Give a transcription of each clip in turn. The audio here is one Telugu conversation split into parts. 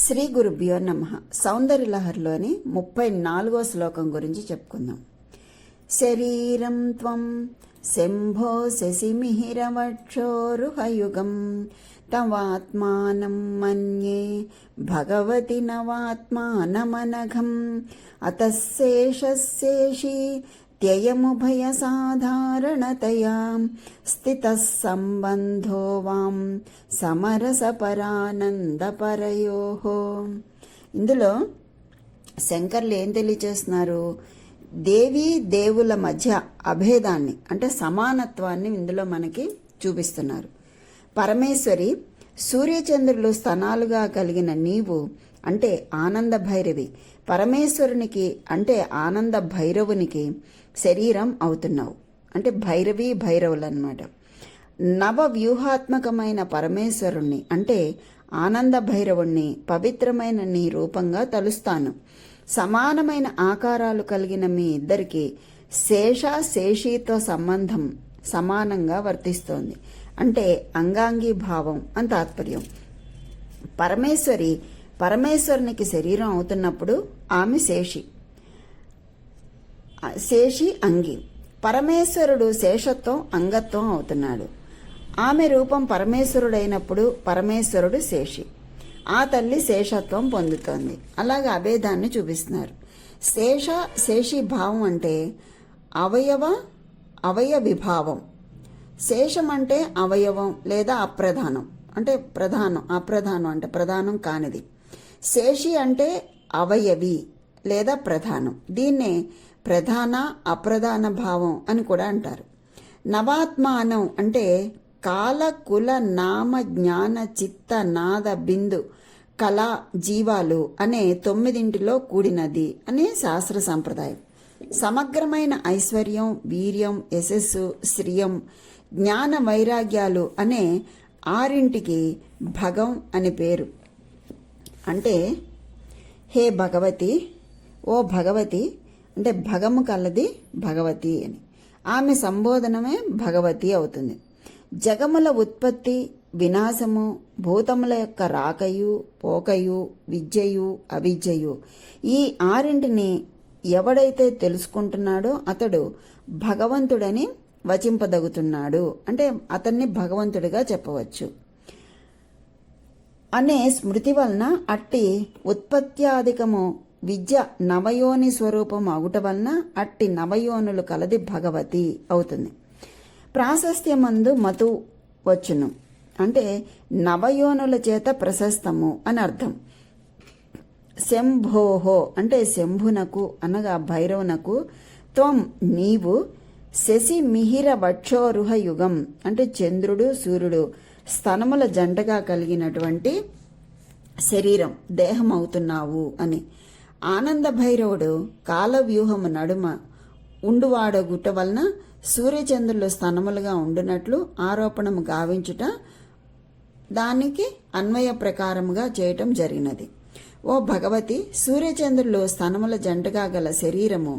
శ్రీ గురుభ్యో నమః. సౌందర్యలహరిలోని 34వ శ్లోకం గురించి చెప్పుకుందాం. శరీరం త్వం శంభో శశిమిహిరవక్షోరుహయుగం తవాత్మానం మన్యే భగవతి నవాత్మానమనఘం అతశేషశేషీ త్యయముభయ సాధారణతయా స్థితః సంబంధో వాం సమరసపరానందపరయోహో. ఇందులో శంకర్లు ఏం తెలియచేస్తున్నారు? దేవీ దేవుల మధ్య అభేదాన్ని అంటే సమానత్వాన్ని ఇందులో మనకి చూపిస్తున్నారు. పరమేశ్వరి సూర్యచంద్రులు స్థనాలుగా కలిగిన నీవు అంటే ఆనంద భైరవి, పరమేశ్వరునికి అంటే ఆనంద భైరవునికి శరీరం అవుతున్నావు. అంటే భైరవి భైరవులు అన్నమాట. నవ వ్యూహాత్మకమైన పరమేశ్వరుణ్ణి అంటే ఆనంద భైరవుణ్ణి పవిత్రమైన నీ రూపంగా తలుస్తాను. సమానమైన ఆకారాలు కలిగిన మీ ఇద్దరికి శేషీతో సంబంధం సమానంగా వర్తిస్తోంది. అంటే అంగాంగీ భావం అని తాత్పర్యం. పరమేశ్వరునికి శరీరం అవుతున్నప్పుడు ఆమె శేషి అంగి. పరమేశ్వరుడు శేషత్వం అంగత్వం అవుతున్నాడు. ఆమె రూపం పరమేశ్వరుడైనప్పుడు పరమేశ్వరుడు శేషి, ఆ తల్లి శేషత్వం పొందుతోంది. అలాగే అభేదాన్ని చూపిస్తున్నారు. శేషి భావం అంటే అవయ విభావం. శేషం అంటే అవయవం లేదా అప్రధానం అంటే అప్రధానం అంటే ప్రధానం కానిది. శేషి అంటే అవయవి లేదా ప్రధానం. దీన్నే ప్రధాన అప్రధాన భావం అని కూడా అంటారు. నవాత్మానం అంటే కాల కుల నామ జ్ఞాన చిత్త నాద బిందు కళ జీవాలు అనే 9 కూడినది అనే శాస్త్ర సంప్రదాయం. సమగ్రమైన ఐశ్వర్యం, వీర్యం, యశస్సు, శ్రియం, జ్ఞాన వైరాగ్యాలు అనే 6 భగం అని పేరు. అంటే హే భగవతి, ఓ భగవతి అంటే భగము కలది భగవతి అని. ఆమె సంబోధనమే భగవతి అవుతుంది. జగముల ఉత్పత్తి, వినాశము, భూతముల యొక్క రాకయు పోకయు, విద్యయు అవిద్యయు, ఈ 6 ఎవడైతే తెలుసుకుంటున్నాడో అతడు భగవంతుడని వచింపదగుతున్నాడు. అంటే అతన్ని భగవంతుడిగా చెప్పవచ్చు అనే స్మృతి వలన అట్టి ఉత్పత్త్యాధికము విద్య నవయోని స్వరూపం అగుట వలన అట్టి నవయోనులు కలది భగవతి అవుతుంది. ప్రాశస్త్యమందు మతు వచ్చును అంటే నవయోనుల చేత ప్రశస్తము అని అర్థం. శంభోహో అంటే శంభునకు అనగా భైరవునకు, త్వం నీవు, శశి మిహిర వక్షోరుహ యుగం అంటే చంద్రుడు సూర్యుడు స్తనముల జంటగా కలిగినటువంటి శరీరం దేహం అవుతున్నావు అని. ఆనంద భైరవుడు కాలవ్యూహము నడుమ ఉండువాడగుట వలన సూర్యచంద్రులు స్తనములుగా ఉండునట్లు ఆరోపణము గావించుట దానికి అన్వయ ప్రకారముగా చేయటం జరిగినది. ఓ భగవతి, సూర్యచంద్రులు స్తనముల జంటగా గల శరీరము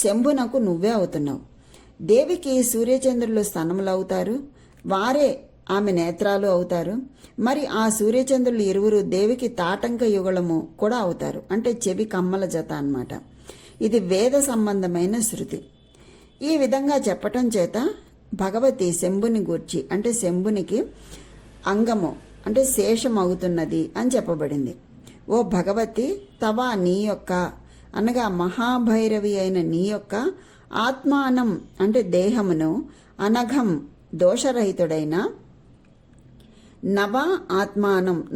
శంభునకు నువ్వే అవుతున్నావు. దేవికి సూర్యచంద్రులు స్తనములు అవుతారు, వారే ఆమె నేత్రాలు అవుతారు. మరి ఆ సూర్యచంద్రులు ఇరువురు దేవికి తాటంక యుగళము కూడా అవుతారు. అంటే చెవి కమ్మల జత అన్నమాట. ఇది వేద సంబంధమైన శృతి. ఈ విధంగా చెప్పటం చేత భగవతి శంభుని గూర్చి అంటే శంభునికి అంగము అంటే శేషం అవుతున్నది అని చెప్పబడింది. ఓ భగవతి, తవా నీ యొక్క అనగా మహాభైరవి అయిన నీ యొక్క ఆత్మానం అంటే దేహమును, అనఘం దోషరహితుడైన,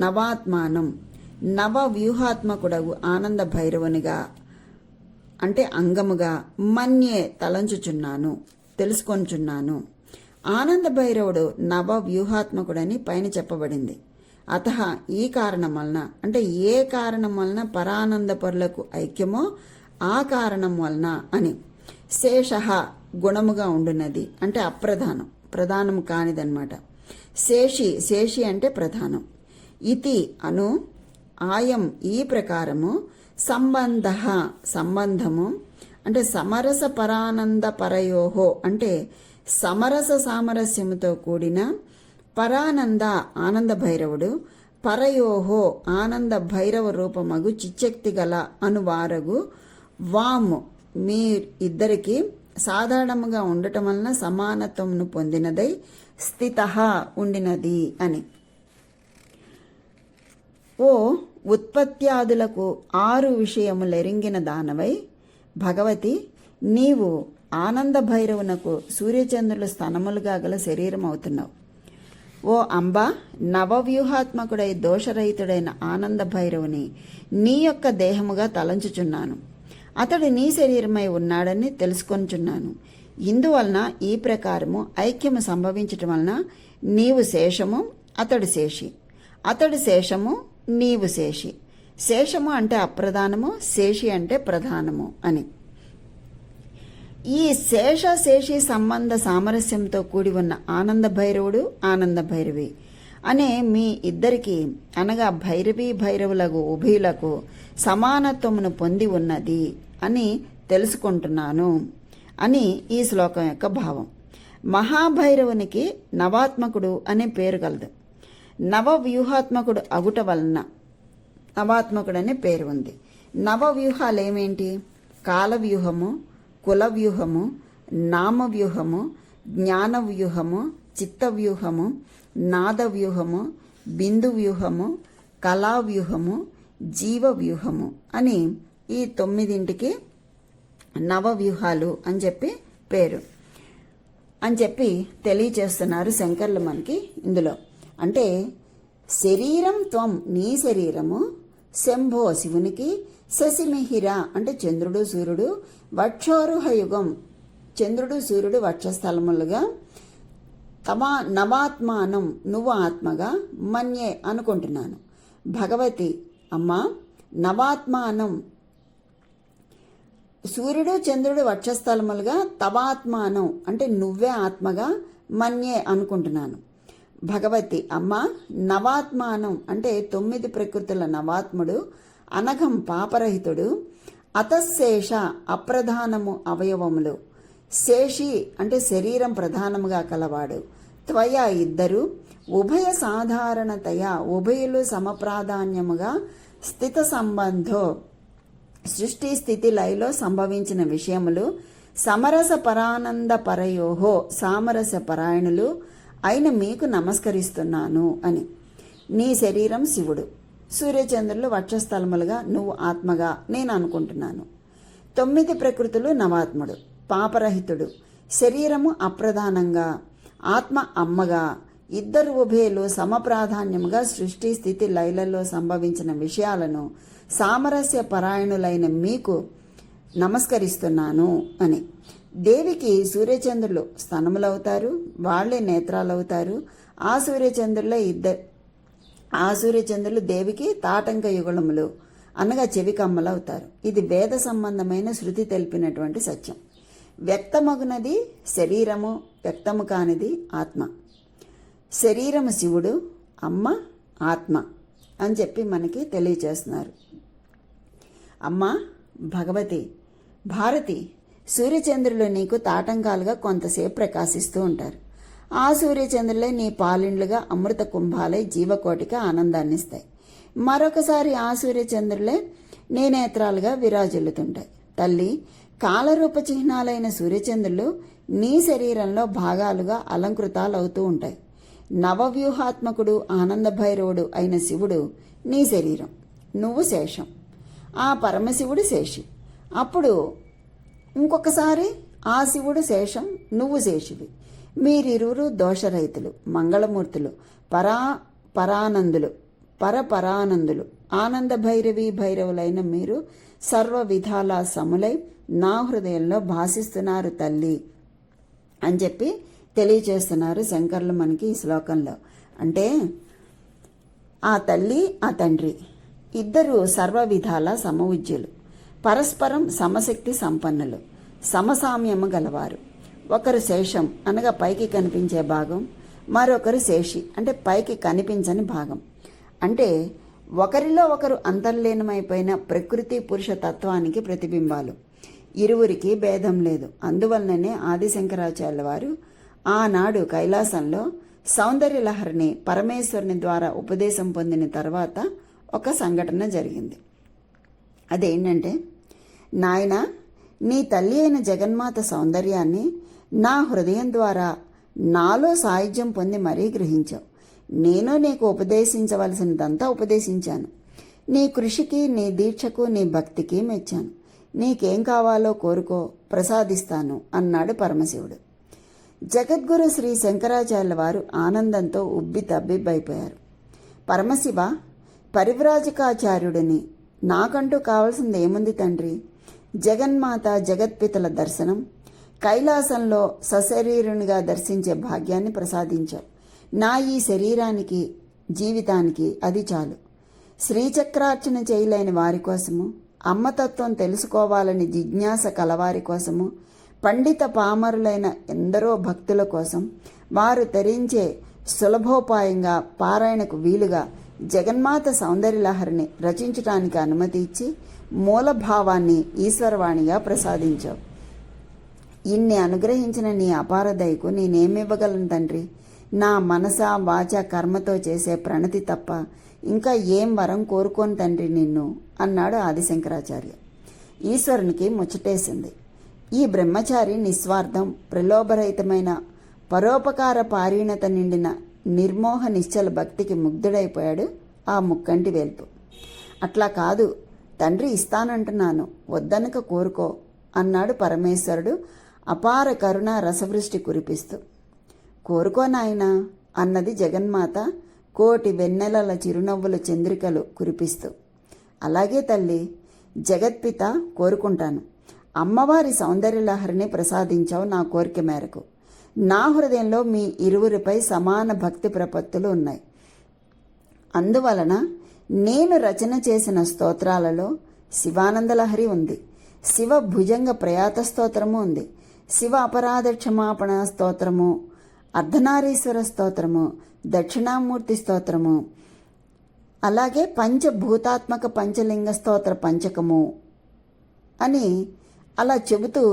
నవాత్మానం నవ వ్యూహాత్మకుడగు ఆనంద భైరవునిగా అంటే అంగముగా మన్యే తలంచుచున్నాను, తెలుసుకొంచున్నాను. ఆనంద భైరవుడు నవ వ్యూహాత్మకుడని పైన చెప్పబడింది. అతః ఈ కారణం వలన అంటే ఏ కారణం వలన పరానంద పరులకు ఐక్యమో ఆ కారణం వలన అని. శేష గుణముగా ఉండున్నది అంటే అప్రధానం, ప్రధానం కానిదన్నమాట. శేషి అంటే ప్రధానం. ఇతి అను ఆయం ఈ ప్రకారము, సంబంధము అంటే సమరస పరానంద పరయోహో అంటే సమరస సామరస్యముతో కూడిన పరానంద ఆనంద భైరవుడు పరయోహో ఆనంద భైరవ రూపమగు చిచ్చక్తి గల అనువారగు వాము మీ ఇద్దరికి సాధారణముగా ఉండటం వలన సమానత్వమును పొందినదై స్థిత ఉండినది అని. ఓ ఉత్పత్త్యాదులకు 6 విషయములెరింగిన దానవై భగవతి, నీవు ఆనంద భైరవునకు సూర్యచంద్రుల స్థనములుగా గల శరీరం అవుతున్నావు. ఓ అంబ, నవవ్యూహాత్మకుడై దోషరహితుడైన ఆనంద భైరవుని నీ యొక్క దేహముగా తలంచుచున్నాను. అతడు నీ శరీరమై ఉన్నాడని తెలుసుకొనుచున్నాను. ఇందువలన ఈ ప్రకారము ఐక్యము సంభవించటం వలన నీవు శేషము, అతడు శేషి, అతడు శేషము, నీవు శేషి. శేషము అంటే అప్రధానము, శేషి అంటే ప్రధానము అని. ఈ శేషి సంబంధ సామరస్యంతో కూడి ఉన్న ఆనంద భైరవుడు, ఆనంద భైరవి అనే మీ ఇద్దరికి అనగా భైరవి భైరవులకు ఉభయులకు సమానత్వమును పొంది ఉన్నది అని తెలుసుకుంటున్నాను అని ఈ శ్లోకం యొక్క భావం. మహాభైరవునికి నవాత్మకుడు అనే పేరు కలదు. నవవ్యూహాత్మకుడు అగుట వలన నవాత్మకుడు అనే పేరు ఉంది. నవవ్యూహాలు ఏమేంటి? కాలవ్యూహము, కులవ్యూహము, నామవ్యూహము, జ్ఞానవ్యూహము, చిత్తవ్యూహము, నాదవ్యూహము, బిందువ్యూహము, కళావ్యూహము, జీవవ్యూహము అని ఈ 9ంటికి నవవ్యూహాలు అని చెప్పి పేరు అని చెప్పి తెలియచేస్తున్నారు శంకర్లు మనకి ఇందులో. అంటే శరీరం త్వం నీ శరీరము, శంభో శివునికి, శశిమిహిర అంటే చంద్రుడు సూర్యుడు, వక్షోరుహయుగం చంద్రుడు సూర్యుడు వక్షస్థలములుగా, నవాత్మానం నువ్వు ఆత్మగా, మన్యే అనుకుంటున్నాను. భగవతి, అమ్మా, నవాత్మానం సూర్యుడు చంద్రుడు వక్షస్థలములుగా, తవాత్మానం అంటే నువ్వే ఆత్మగా, మన్యే అనుకుంటున్నాను. భగవతి, అమ్మ, నవాత్మానం అంటే 9 ప్రకృతుల నవాత్ముడు, అనఘం పాపరహితుడు, అతశేష అప్రధానము అవయవములు, శేషి అంటే శరీరం ప్రధానముగా కలవాడు, త్వయ ఇద్దరు, ఉభయ సాధారణతయ ఉభయులు సమప్రాధాన్యముగా, స్థిత సంబంధో సృష్టి స్థితి లయలో సంభవించిన విషయములు, సమరస పరానంద పరయోహో సామరస్య పరాయణులు అయిన మీకు నమస్కరిస్తున్నాను అని. నీ శరీరం శివుడు, సూర్యచంద్రులు వక్షస్థలములుగా నువ్వు ఆత్మగా నేను అనుకుంటున్నాను. 9 ప్రకృతులు నవాత్ముడు, పాపరహితుడు, శరీరము అప్రధానంగా, ఆత్మ అమ్మగా, ఇద్దరు ఉభయలు సమప్రాధాన్యముగా సృష్టి స్థితి లయలలో సంభవించిన విషయాలను సామరస్య పరాయణులైన మీకు నమస్కరిస్తున్నాను అని. దేవికి సూర్యచంద్రులు స్తనములవుతారు, వాళ్లే నేత్రాలవుతారు. ఆ సూర్యచంద్రులు దేవికి తాటంక యుగళములు అనగా చెవి కమ్మలవుతారు. ఇది వేద సంబంధమైన శృతి తెలిపినటువంటి సత్యం. వ్యక్తమగునది శరీరము, వ్యక్తము కానిది ఆత్మ. శరీరము శివుడు, అమ్మ ఆత్మ అని చెప్పి మనకి తెలియచేస్తున్నారు. అమ్మ భగవతి, భారతి, సూర్యచంద్రులు నీకు తాటంకాలుగా కొంతసేపు ప్రకాశిస్తూ ఉంటారు. ఆ సూర్యచంద్రులే నీ పాలిండ్లుగా అమృత కుంభాలై జీవకోటికి ఆనందాన్నిస్తాయి. మరొకసారి ఆ సూర్యచంద్రులే నీ నేత్రాలుగా విరాజిల్లుతుంటాయి. తల్లి, కాలరూప చిహ్నాలైన సూర్యచంద్రులు నీ శరీరంలో భాగాలుగా అలంకృతాలవుతూ ఉంటాయి. నవవ్యూహాత్మకుడు ఆనంద భైరవుడు అయిన శివుడు నీ శరీరం, నువ్వు శేషం. ఆ పరమశివుడు శేషి. అప్పుడు ఇంకొకసారి ఆ శివుడు శేషం, నువ్వు శేషివి. మీరిరువురు దోషరహితులు, మంగళమూర్తులు, పరానందులు, ఆనంద భైరవి భైరవులైన మీరు సర్వ విధాల సములై నా హృదయంలో భాసిస్తున్నారు తల్లి అని చెప్పి తెలియచేస్తున్నారు శంకర్లు మనకి ఈ శ్లోకంలో. అంటే ఆ తల్లి, ఆ తండ్రి ఇద్దరు సర్వ విధాల సమవుజ్యులు, పరస్పరం సమశక్తి సంపన్నులు, సమసామ్యము గలవారు. ఒకరు శేషం అనగా పైకి కనిపించే భాగం, మరొకరు శేషి అంటే పైకి కనిపించని భాగం. అంటే ఒకరిలో ఒకరు అంతర్లీనమైపోయిన ప్రకృతి పురుష తత్వానికి ప్రతిబింబాలు. ఇరువురికి భేదం లేదు. అందువలననే ఆదిశంకరాచార్యుల వారు ఆనాడు కైలాసంలో సౌందర్యలహరిని పరమేశ్వరుని ద్వారా ఉపదేశం పొందిన తర్వాత ఒక సంఘటన జరిగింది. అదేంటంటే, నాయన, నీ తల్లి అయిన జగన్మాత సౌందర్యాన్ని నా హృదయం ద్వారా నాలో సాయుధ్యం పొంది మరీ గ్రహించావు. నేను నీకు ఉపదేశించవలసినదంతా ఉపదేశించాను. నీ కృషికి, నీ దీక్షకు, నీ భక్తికి మెచ్చాను. నీకేం కావాలో కోరుకో, ప్రసాదిస్తాను అన్నాడు పరమశివుడు. జగద్గురు శ్రీ శంకరాచార్యుల వారు ఆనందంతో ఉబ్బి తబ్బిబ్బైపోయారు. పరమశివ, పరివ్రాజకాచార్యుడిని నాకంటూ కావలసింది ఏముంది తండ్రి? జగన్మాత జగత్పితల దర్శనం, కైలాసంలో సశరీరునిగా దర్శించే భాగ్యాన్ని ప్రసాదించావు. నా ఈ శరీరానికి, జీవితానికి అది చాలు. శ్రీచక్రార్చన చేయలేని వారి కోసము, అమ్మతత్వం తెలుసుకోవాలని జిజ్ఞాస కలవారి కోసము, పండిత పామరులైన ఎందరో భక్తుల కోసం వారు తరించే సులభోపాయంగా పారాయణకు వీలుగా జగన్మాత సౌందర్యలహరిని రచించటానికి అనుమతి ఇచ్చి మూలభావాన్ని ఈశ్వరవాణిగా ప్రసాదించావు. ఇన్ని అనుగ్రహించిన నీ అపార దయకు నేనేమివ్వగలను తండ్రి? నా మనస వాచ కర్మతో చేసే ప్రణతి తప్ప ఇంకా ఏం వరం కోరుకోను తండ్రి నిన్ను అన్నాడు ఆదిశంకరాచార్య. ఈశ్వరునికి ముచ్చటేసింది. ఈ బ్రహ్మచారి నిస్వార్థం, ప్రలోభరహితమైన పరోపకార పారీణత నిండిన నిర్మోహ నిశ్చల భక్తికి ముగ్ధుడైపోయాడు ఆ ముక్కంటి వేల్పు. అట్లా కాదు తండ్రి, ఇస్తానంటున్నాను, వద్దనక కోరుకో అన్నాడు పరమేశ్వరుడు అపార కరుణ రసవృష్టి కురిపిస్తూ. కోరుకో నాయనా అన్నది జగన్మాత కోటి వెన్నెలల చిరునవ్వుల చంద్రికలు కురిపిస్తూ. అలాగే తల్లి, జగత్పిత, కోరుకుంటాను. అమ్మవారి సౌందర్యలహరిని ప్రసాదించావు నా కోరిక మేరకు. నా హృదయంలో మీ ఇరువురిపై సమాన భక్తి ప్రపత్తులు ఉన్నాయి. అందువలన నేను రచన చేసిన స్తోత్రాలలో శివానందలహరి ఉంది, శివ భుజంగ ప్రయాత స్తోత్రము ఉంది, శివ అపరాధ క్షమాపణ స్తోత్రము, అర్ధనారీశ్వర స్తోత్రము, దక్షిణామూర్తి స్తోత్రము, అలాగే పంచభూతాత్మక పంచలింగ స్తోత్ర పంచకము అని అలా చెబుతూ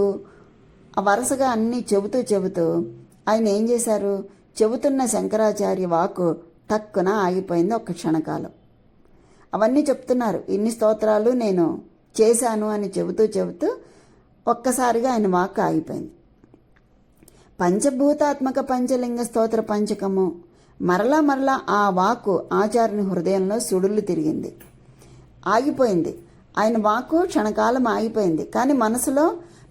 వరుసగా అన్నీ చెబుతూ ఆయన ఏం చేశారు? చెబుతున్న శంకరాచార్య వాక్కు టక్కున ఆగిపోయింది ఒక్క క్షణకాలం. అవన్నీ చెప్తున్నారు, ఇన్ని స్తోత్రాలు నేను చేశాను అని చెబుతూ ఒక్కసారిగా ఆయన వాక్కు ఆగిపోయింది. పంచభూతాత్మక పంచలింగ స్తోత్ర పంచకము మరలా ఆ వాక్కు ఆచార్యుని హృదయంలో సుడులు తిరిగింది, ఆగిపోయింది. ఆయన వాక్కు క్షణకాలం ఆగిపోయింది, కానీ మనసులో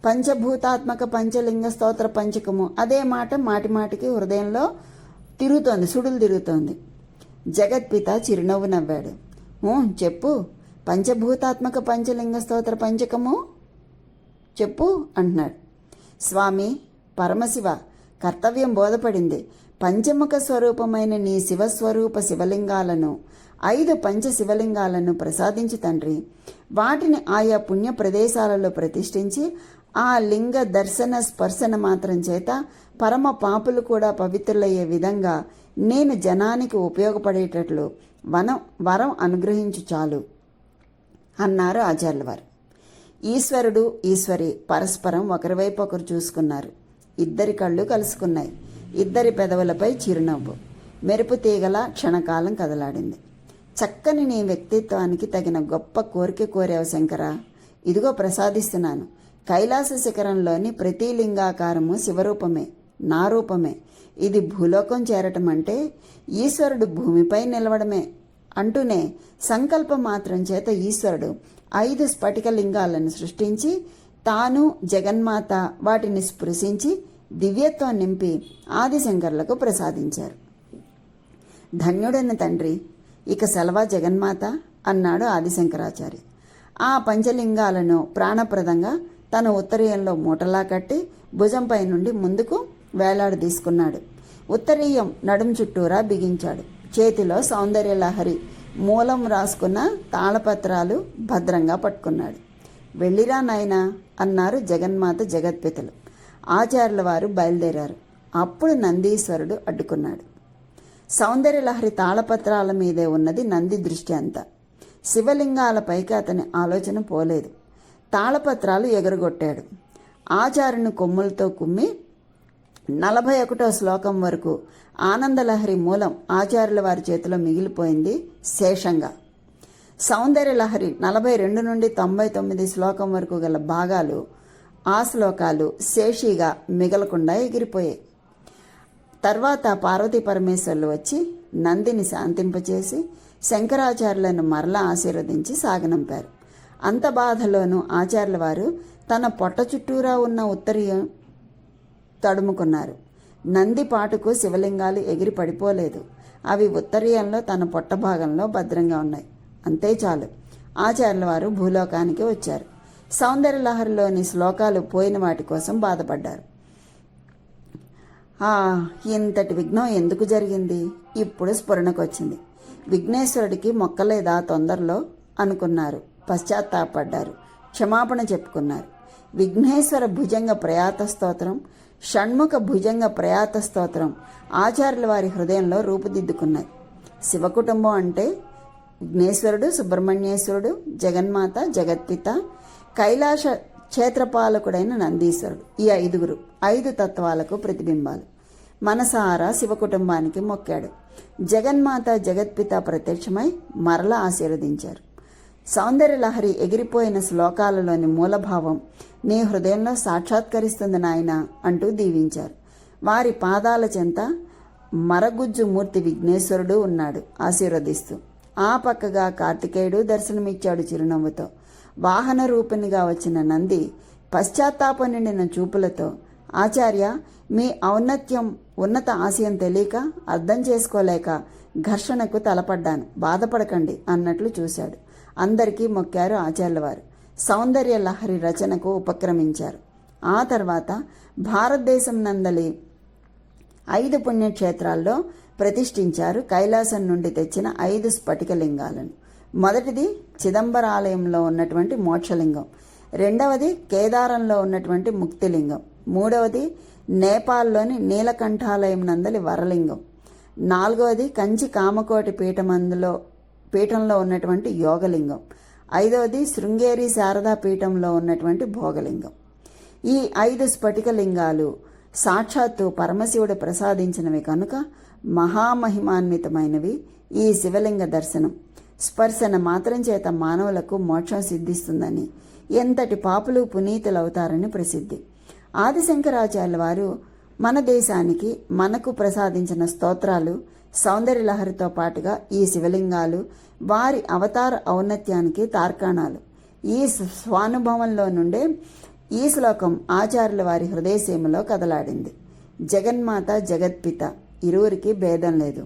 పంచభూతాత్మక పంచలింగ స్తోత్ర పంచకము అదే మాట మాటికి హృదయంలో తిరుగుతోంది, సుడులు తిరుగుతోంది. జగత్పిత చిరునవ్వు నవ్వాడు. చెప్పు, పంచభూతాత్మక పంచలింగ స్తోత్ర పంచకము చెప్పు అంటున్నాడు. స్వామి పరమశివ, కర్తవ్యం బోధపడింది. పంచముఖ స్వరూపమైన నీ శివస్వరూప శివలింగాలను 5 పంచ శివలింగాలను ప్రసాదించు తండ్రి. వాటిని ఆయా పుణ్య ప్రదేశాలలో ప్రతిష్ఠించి ఆ లింగ దర్శన స్పర్శన మాత్రం చేత పరమ పాపులు కూడా పవిత్రులయ్యే విధంగా నేను జనానికి ఉపయోగపడేటట్లు వరం అనుగ్రహించు చాలు అన్నారు ఆచార్యుల వారు. ఈశ్వరుడు ఈశ్వరి పరస్పరం ఒకరివైపు ఒకరు చూసుకున్నారు. ఇద్దరి కళ్ళు కలుసుకున్నాయి. ఇద్దరి పెదవులపై చిరునవ్వు మెరుపు తీగల క్షణకాలం కదలాడింది. చక్కని నీ వ్యక్తిత్వానికి తగిన గొప్ప కోరిక కోరావు శంకరా, ఇదిగో ప్రసాదిస్తున్నాను. కైలాస శిఖరంలోని ప్రతి లింగాకారము శివరూపమే, నా రూపమే. ఇది భూలోకం చేరటం అంటే ఈశ్వరుడు భూమిపై నిలవడమే అంటూనే సంకల్ప మాత్రం చేత ఈశ్వరుడు 5 స్ఫటిక లింగాలను సృష్టించి తాను జగన్మాత వాటిని స్పృశించి దివ్యత్వం నింపి ఆదిశంకర్లకు ప్రసాదించారు. ధన్యుడైన తండ్రి, ఇక సెలవా జగన్మాత అన్నాడు ఆదిశంకరాచార్య. ఆ పంచలింగాలను ప్రాణప్రదంగా తన ఉత్తరీయంలో మూటలా కట్టి భుజంపై నుండి ముందుకు వేలాడదీసుకున్నాడు. ఉత్తరీయం నడుం చుట్టూరా బిగించాడు. చేతిలో సౌందర్యలహరి మూలం రాసుకున్న తాళపత్రాలు భద్రంగా పట్టుకున్నాడు. వెళ్ళిరా నాయనా అన్నారు జగన్మాత జగత్పితలు. ఆచార్యుల వారు బయలుదేరారు. అప్పుడు నందీశ్వరుడు అడ్డుకున్నాడు. సౌందర్యలహరి తాళపత్రాల మీదే ఉన్నది నంది దృష్టి అంతా. శివలింగాలపైకి అతని ఆలోచన పోలేదు. తాళపత్రాలు ఎగరగొట్టాడు. ఆచార్యుని కొమ్ములతో కుమ్మి 41వ శ్లోకం వరకు ఆనందలహరి మూలం ఆచార్యుల వారి చేతిలో మిగిలిపోయింది శేషంగా. సౌందర్యలహరి 42 నుండి 99 శ్లోకం వరకు గల భాగాలు, ఆ శ్లోకాలు శేషిగా మిగలకుండా ఎగిరిపోయాయి. తర్వాత పార్వతీ పరమేశ్వర్లు వచ్చి నందిని శాంతింపచేసి శంకరాచార్యులను మరలా ఆశీర్వదించి సాగనంపారు. అంత బాధలోనూ ఆచార్యుల వారు తన పొట్ట చుట్టూరా ఉన్న ఉత్తరీయం తడుముకున్నారు. నంది పాటుకు శివలింగాలు ఎగిరి పడిపోలేదు. అవి ఉత్తరీయంలో తన పొట్ట భాగంలో భద్రంగా ఉన్నాయి. అంతే చాలు. ఆచార్యుల వారు భూలోకానికి వచ్చారు. సౌందర్యలహరిలోని శ్లోకాలు పోయిన వాటి కోసం బాధపడ్డారు. ఇంతటి విఘ్నం ఎందుకు జరిగింది? ఇప్పుడు స్ఫురణకొచ్చింది. విఘ్నేశ్వరుడికి మొక్కలేదా తొందరలో అనుకున్నారు. పశ్చాత్తాపడ్డారు. క్షమాపణ చెప్పుకున్నారు. విఘ్నేశ్వర భుజంగ ప్రయాత స్తోత్రం, షణ్ముఖ భుజంగ ప్రయాత స్తోత్రం ఆచార్యుల వారి హృదయంలో రూపుదిద్దుకున్నాయి. శివకుటుంబం అంటే విఘ్నేశ్వరుడు, సుబ్రహ్మణ్యేశ్వరుడు, జగన్మాత, జగత్పిత, కైలాస క్షేత్రపాలకుడైన నందీశ్వరుడు. ఈ 5 తత్వాలకు ప్రతిబింబాలు. మనసారా శివకుటుంబానికి మొక్కాడు. జగన్మాత, జగత్పిత ప్రత్యక్షమై మరలా ఆశీర్వదించారు. సౌందర్యలహరి ఎగిరిపోయిన శ్లోకాలలోని మూలభావం నీ హృదయంలో సాక్షాత్కరిస్తుంది నాయన అంటూ దీవించారు. వారి పాదాల చెంత మరగుజ్జు మూర్తి విఘ్నేశ్వరుడు ఉన్నాడు ఆశీర్వదిస్తూ. ఆ పక్కగా కార్తికేయుడు దర్శనమిచ్చాడు చిరునవ్వుతో. వాహన రూపిణిగా వచ్చిన నంది పశ్చాత్తాపం నిండిన చూపులతో, ఆచార్య, మీ ఔన్నత్యం, ఉన్నత ఆశయం తెలియక, అర్థం చేసుకోలేక ఘర్షణకు తలపడ్డాను, బాధపడకండి అన్నట్లు చూశాడు. అందరికీ మొక్కారు ఆచార్యుల వారు. సౌందర్య లహరి రచనకు ఉపక్రమించారు. ఆ తర్వాత భారతదేశం నందలి 5 పుణ్యక్షేత్రాల్లో ప్రతిష్ఠించారు కైలాసం నుండి తెచ్చిన 5 స్ఫటికలింగాలను. మొదటిది చిదంబరాలయంలో ఉన్నటువంటి మోక్షలింగం, రెండవది కేదారంలో ఉన్నటువంటి ముక్తిలింగం, మూడవది నేపాల్లోని నీలకంఠాలయం నందలి వరలింగం, నాలుగవది కంచి కామకోటి పీఠంలో ఉన్నటువంటి యోగలింగం, ఐదవది శృంగేరి శారదా పీఠంలో ఉన్నటువంటి భోగలింగం. ఈ 5 స్ఫటికలింగాలు సాక్షాత్తు పరమశివుడు ప్రసాదించినవి కనుక మహామహిమాన్వితమైనవి. ఈ శివలింగ దర్శనం స్పర్శన మాత్రం చేత మానవులకు మోక్షం సిద్ధిస్తుందని, ఎంతటి పాపులు పునీతులవుతారని ప్రసిద్ధి. ఆదిశంకరాచార్యుల వారు మన దేశానికి, మనకు ప్రసాదించిన స్తోత్రాలు సౌందర్యలహరితో పాటుగా ఈ శివలింగాలు వారి అవతార ఔన్నత్యానికి తార్కాణాలు. ఈ స్వానుభవంలో నుండే ఈ శ్లోకం ఆచార్యుల వారి హృదయసీమలో కదలాడింది. జగన్మాత, జగత్పిత ఇరువురికి భేదం లేదు.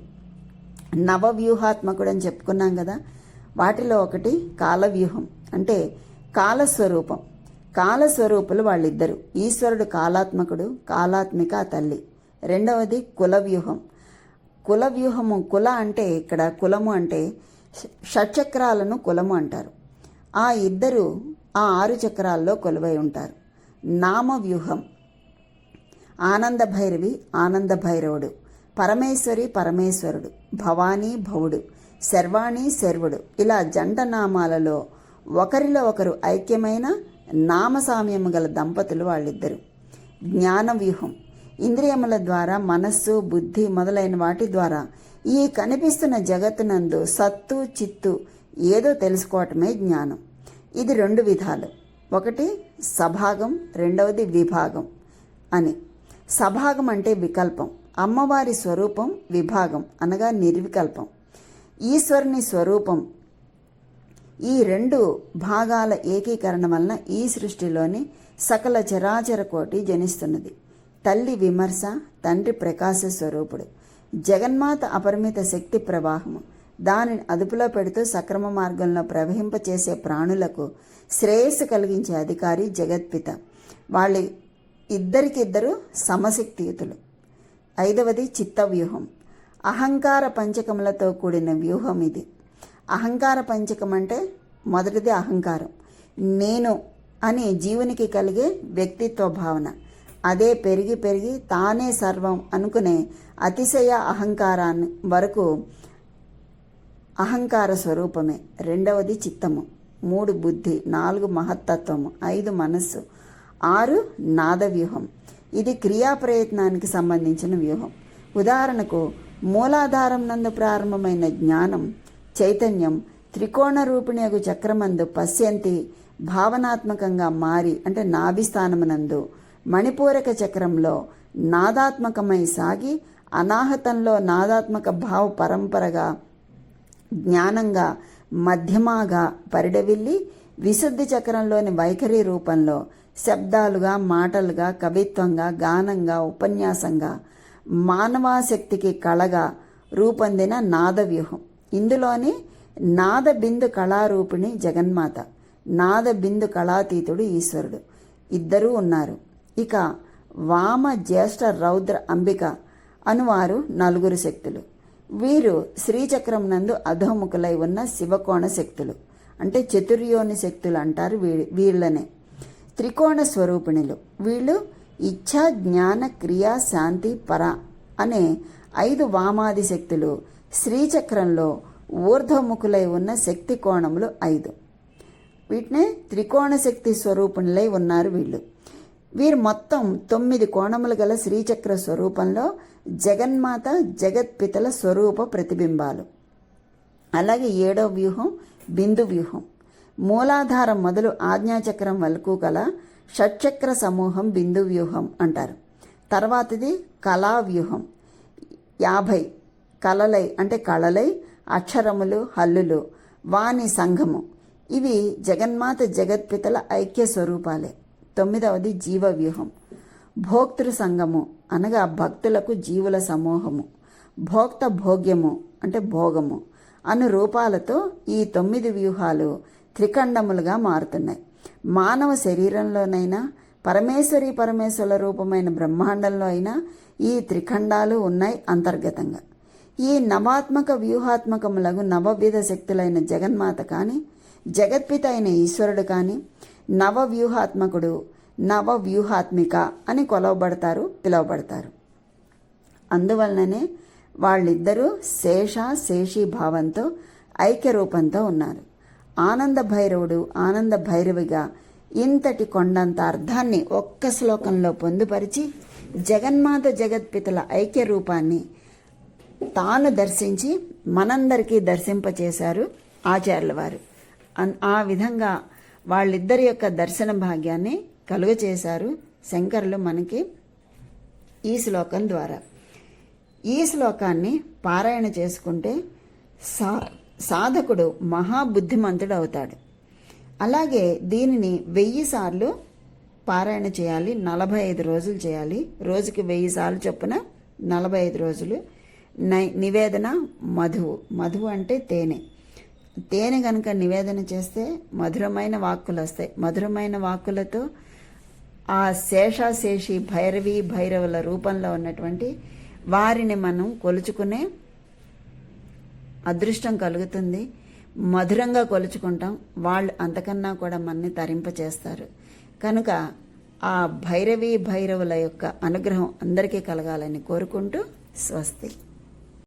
నవవ్యూహాత్మకుడని చెప్పుకున్నాం కదా, వాటిలో ఒకటి కాలవ్యూహం, అంటే కాలస్వరూపం. కాలస్వరూపులు వాళ్ళిద్దరు. ఈశ్వరుడు కాలాత్మకుడు, కాలాత్మిక తల్లి. రెండవది కులవ్యూహం. కులవ్యూహము, కుల అంటే ఇక్కడ కులము అంటే షట్చక్రాలను కులము అంటారు. ఆ ఇద్దరు ఆ 6 చక్రాల్లో కొలువై ఉంటారు. నామవ్యూహం, ఆనంద భైరవి, ఆనంద భైరవుడు, పరమేశ్వరి, పరమేశ్వరుడు, భవానీ, భవుడు, శర్వాణి, శర్వుడు. ఇలా జంట నామాలలో ఒకరిలో ఒకరు ఐక్యమైన నామసామ్యము గల దంపతులు వాళ్ళిద్దరు. జ్ఞానవ్యూహం, ఇంద్రియముల ద్వారా మనస్సు, బుద్ధి మొదలైన వాటి ద్వారా ఈ కనిపిస్తున్న జగత్తునందు సత్తు, చిత్తు ఏదో తెలుసుకోవటమే జ్ఞానం. ఇది 2 విధాలు. ఒకటి సభాగం, రెండవది విభాగం అని. సభాగం అంటే వికల్పం, అమ్మవారి స్వరూపం. విభాగం అనగా నిర్వికల్పం, ఈశ్వరుని స్వరూపం. ఈ 2 భాగాల ఏకీకరణ వలన ఈ సృష్టిలోని సకల చరాచర కోటి జనిస్తున్నది. తల్లి విమర్శ, తండ్రి ప్రకాశ స్వరూపుడు. జగన్మాత అపరిమిత శక్తి ప్రవాహము. దానిని అదుపులో పెడుతూ సక్రమ మార్గంలో ప్రవహింపచేసే ప్రాణులకు శ్రేయస్సు కలిగించే అధికారి జగత్పిత. వాళ్ళ ఇద్దరికిద్దరు సమశక్తియుతులు. 5వది చిత్తవ్యూహం, అహంకార పంచకములతో కూడిన వ్యూహం ఇది. అహంకార పంచకం అంటే మొదటిది అహంకారం, నేను అని జీవునికి కలిగే వ్యక్తిత్వ భావన. అదే పెరిగి పెరిగి తానే సర్వం అనుకునే అతిశయ అహంకారాన్ని వరకు అహంకార స్వరూపమే. రెండవది చిత్తము, 3 బుద్ధి, 4 మహత్తత్వము, 5 మనస్సు, 6 నాదవ్యూహం. ఇది క్రియా ప్రయత్నానికి సంబంధించిన వ్యూహం. ఉదాహరణకు మూలాధారం నందు ప్రారంభమైన జ్ఞానం చైతన్యం త్రికోణ రూపిణియగు చక్రమందు పశ్యంతి భావనాత్మకంగా మారి అంటే నాభిస్థానమునందు మణిపూరక చక్రంలో నాదాత్మకమై సాగి అనాహతంలో నాదాత్మక భావ పరంపరగా జ్ఞానంగా మధ్యమాగా పరిడవిల్లి విశుద్ధి చక్రంలోని వైఖరి రూపంలో శబ్దాలుగా మాటలుగా కవిత్వంగా గానంగా ఉపన్యాసంగా మానవాశక్తికి కళగా రూపొందిన నాదవ్యూహం. ఇందులోని నాద బిందు కళారూపిణి జగన్మాత, నాద బిందు కళాతీతుడు ఈశ్వరుడు ఇద్దరూ ఉన్నారు. ఇక వామ జ్యేష్ఠ రౌద్ర అంబిక అనువారు నలుగురు శక్తులు. వీరు శ్రీచక్రం నందు అధోముఖులై ఉన్న శివకోణ శక్తులు అంటే చతుర్యోని శక్తులు అంటారు వీళ్ళనే. త్రికోణ స్వరూపిణులు వీళ్ళు ఇచ్ఛా జ్ఞాన క్రియా శాంతి పర అనే 5 వామాది శక్తులు శ్రీచక్రంలో ఊర్ధ్వముఖులై ఉన్న శక్తి కోణములు 5. వీటినే త్రికోణ శక్తి స్వరూపుణులై ఉన్నారు వీళ్ళు. వీరు మొత్తం 9 కోణములు గల శ్రీచక్ర స్వరూపంలో జగన్మాత జగత్పితల స్వరూప ప్రతిబింబాలు. అలాగే 7వ వ్యూహం బిందు వ్యూహం. మూలాధారం మొదలు ఆజ్ఞాచక్రం వరకు గల షట్చక్ర సమూహం బిందు వ్యూహం అంటారు. తర్వాతది కళా వ్యూహం. 50 కళలై అంటే కళలై అక్షరములు హల్లులు వాణి సంఘము. ఇవి జగన్మాత జగత్పితల ఐక్య స్వరూపాలే. 9వది జీవ వ్యూహం. భోక్తృ సంఘము అనగా భక్తులకు జీవుల సమూహము. భోక్త భోగ్యము అంటే భోగము అను రూపాలతో ఈ 9 వ్యూహాలు త్రిఖండములుగా మారుతున్నాయి. మానవ శరీరంలోనైనా పరమేశ్వరుల రూపమైన బ్రహ్మాండంలో అయినా ఈ త్రిఖండాలు ఉన్నాయి అంతర్గతంగా. ఈ నవాత్మక వ్యూహాత్మకములకు నవవిధ శక్తులైన జగన్మాత కానీ జగత్పిత అయిన ఈశ్వరుడు కానీ నవవ్యూహాత్మకుడు నవవ్యూహాత్మిక అని పిలువబడతారు. అందువలననే వాళ్ళిద్దరూ శేషీ భావంతో ఐక్య రూపంతో ఉన్నారు. ఆనంద భైరవుడు ఆనంద భైరవిగా ఇంతటి కొండంత అర్థాన్ని ఒక్క శ్లోకంలో పొందుపరిచి జగన్మాత జగత్పితల ఐక్య రూపాన్ని తాను దర్శించి మనందరికీ దర్శింపచేశారు ఆచార్యుల వారు. ఆ విధంగా వాళ్ళిద్దరి యొక్క దర్శన భాగ్యాన్ని కలుగచేశారు శంకరులు మనకి ఈ శ్లోకం ద్వారా. ఈ శ్లోకాన్ని పారాయణ చేసుకుంటే సాధకుడు మహాబుద్ధిమంతుడు అవుతాడు. అలాగే దీనిని 1000 సార్లు పారాయణ చేయాలి. 45 రోజులు చేయాలి. రోజుకి 1000 సార్లు చొప్పున 45 రోజులు. నివేదన మధువు అంటే తేనె కనుక నివేదన చేస్తే మధురమైన వాక్కులు వస్తాయి. మధురమైన వాక్కులతో ఆ శేషి భైరవుల రూపంలో ఉన్నటువంటి వారిని మనం కొలుచుకునే అదృష్టం కలుగుతుంది. మధురంగా కొలుచుకుంటాం. వాళ్ళు అంతకన్నా కూడా మనని తరింపచేస్తారు. కనుక ఆ భైరవుల యొక్క అనుగ్రహం అందరికీ కలగాలని కోరుకుంటూ స్వస్తి.